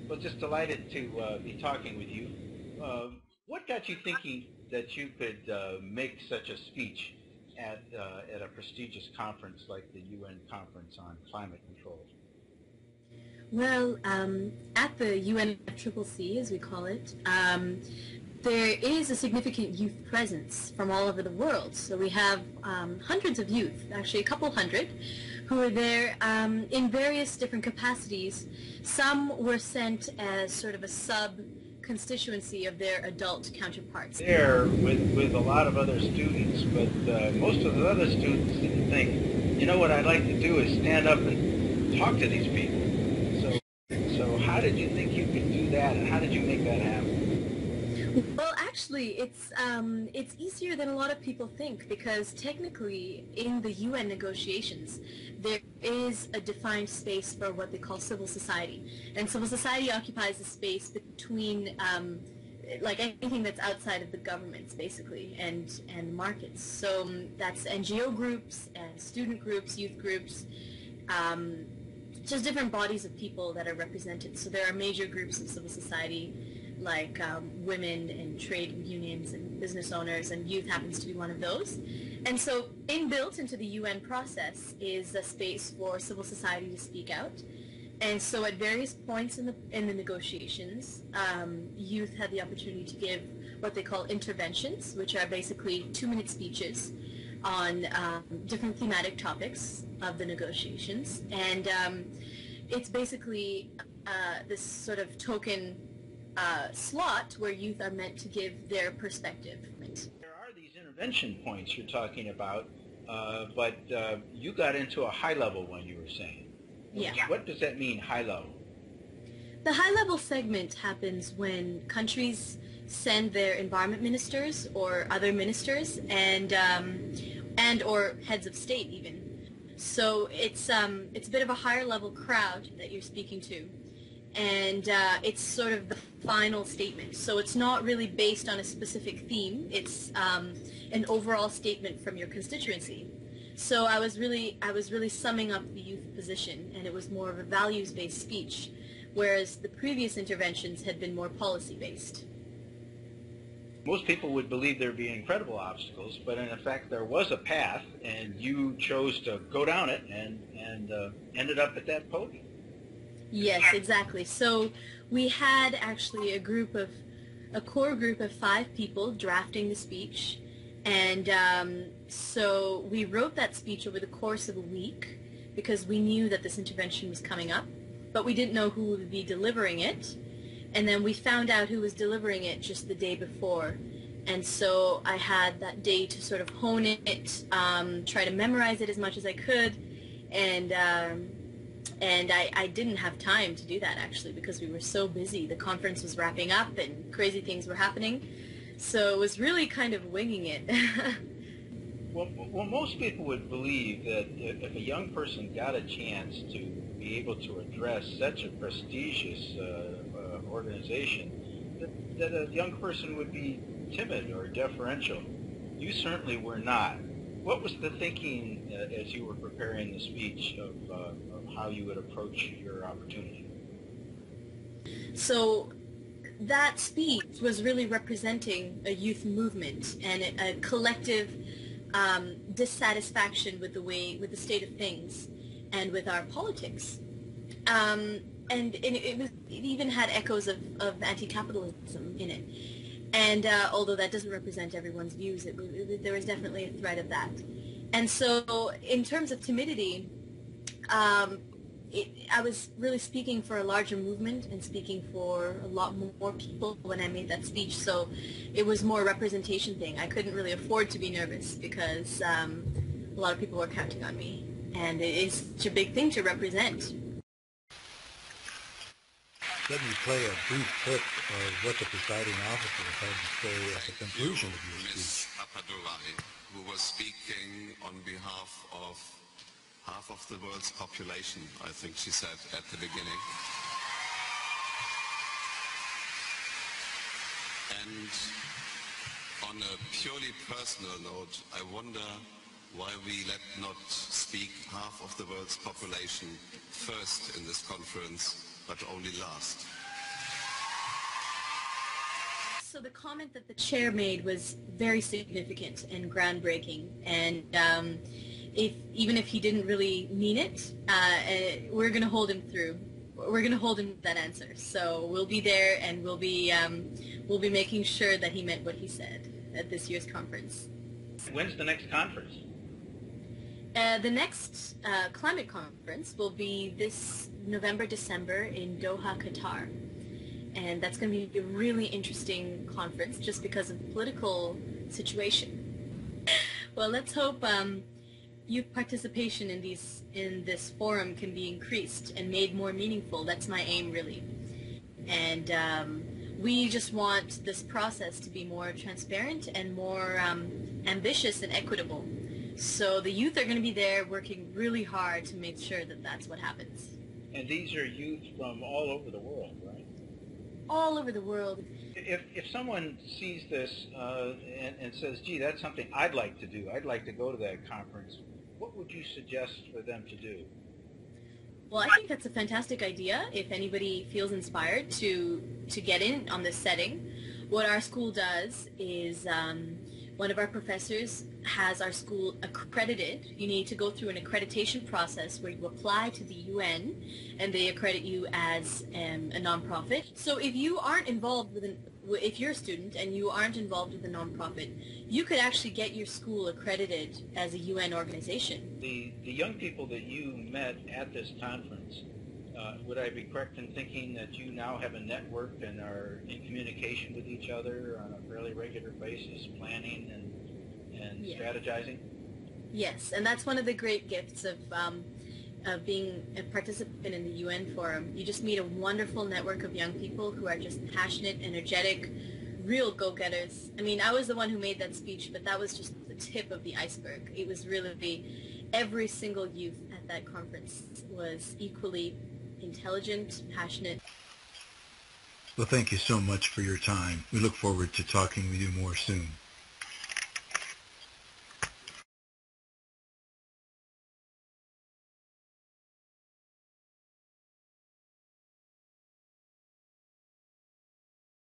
Well, just delighted to be talking with you. What got you thinking that you could make such a speech at a prestigious conference like the UN Conference on Climate Control? Well, at the UNFCCC, as we call it, there is a significant youth presence from all over the world. So we have hundreds of youth, actually a couple hundred, who are there in various different capacities. Some were sent as sort of a sub-constituency of their adult counterparts. There with a lot of other students, but most of the other students didn't think, you know what I'd like to do is stand up and talk to these people. So how did you think you could do that, and how did you make that happen? Well, actually, it's easier than a lot of people think, because technically in the UN negotiations there is a defined space for what they call civil society, and civil society occupies a space between like anything that's outside of the governments, basically, and markets. So that's NGO groups and student groups, youth groups. Just different bodies of people that are represented. So there are major groups of civil society, like women and trade unions and business owners, and youth happens to be one of those. And so inbuilt into the UN process is a space for civil society to speak out. And so at various points in the negotiations, youth had the opportunity to give what they call interventions, which are basically 2-minute speeches on different thematic topics of the negotiations. And it's basically this sort of token slot where youth are meant to give their perspective. There are these intervention points you're talking about, but you got into a high-level one, you were saying. Yeah. What does that mean, high-level? The high-level segment happens when countries send their environment ministers or other ministers and or heads of state even. So it's a bit of a higher level crowd that you're speaking to, and it's sort of the final statement. So it's not really based on a specific theme. It's an overall statement from your constituency. So I was really summing up the youth position, and it was more of a values-based speech, whereas the previous interventions had been more policy-based. Most people would believe there'd be incredible obstacles, but in effect there was a path, and you chose to go down it and ended up at that podium. Yes, exactly. So we had actually a core group of 5 people drafting the speech, and so we wrote that speech over the course of a week because we knew that this intervention was coming up, but we didn't know who would be delivering it. And then we found out who was delivering it just the day before. And so I had that day to sort of hone it, try to memorize it as much as I could. And I didn't have time to do that, actually, because we were so busy. The conference was wrapping up and crazy things were happening. So it was really kind of winging it. Well, most people would believe that if a young person got a chance to be able to address such a prestigious organization, that a young person would be timid or deferential. You certainly were not. What was the thinking as you were preparing the speech of how you would approach your opportunity? So that speech was really representing a youth movement and a collective dissatisfaction with the state of things and with our politics. And it even had echoes of anti-capitalism in it. And although that doesn't represent everyone's views, there was definitely a thread of that. And so in terms of timidity, I was really speaking for a larger movement and speaking for a lot more people when I made that speech. So it was more a representation thing. I couldn't really afford to be nervous because a lot of people were counting on me. And it is such a big thing to represent. Let me play a brief clip of what the presiding officer had to say at the conclusion of your speech. Ms. Appadurai, who was speaking on behalf of half of the world's population, I think she said at the beginning. And on a purely personal note, I wonder why we let not speak half of the world's population first in this conference, but only last. So the comment that the chair made was very significant and groundbreaking, and even if he didn't really mean it, we're going to hold him through. We're going to hold him to that answer. So we'll be there, and we'll be making sure that he meant what he said at this year's conference. When's the next conference? The next climate conference will be this November, December in Doha, Qatar. And that's going to be a really interesting conference just because of the political situation. Well, let's hope youth participation in this forum can be increased and made more meaningful. That's my aim, really. And we just want this process to be more transparent and more ambitious and equitable. So the youth are going to be there working really hard to make sure that that's what happens. And these are youth from all over the world, right? All over the world. If someone sees this and says, gee, that's something I'd like to do, I'd like to go to that conference, what would you suggest for them to do? Well, I think that's a fantastic idea. If anybody feels inspired to get in on this setting, what our school does is one of our professors has our school accredited. You need to go through an accreditation process where you apply to the UN and they accredit you as a nonprofit. So if you aren't involved if you're a student and you aren't involved with a nonprofit, you could actually get your school accredited as a UN organization. The young people that you met at this conference, would I be correct in thinking that you now have a network and are in communication with each other on a fairly regular basis, planning and Yes. strategizing? Yes, and that's one of the great gifts of being a participant in the UN Forum. You just meet a wonderful network of young people who are just passionate, energetic, real go-getters. I mean, I was the one who made that speech, but that was just the tip of the iceberg. It was really every single youth at that conference was equally intelligent, passionate. Well, thank you so much for your time. We look forward to talking with you more soon.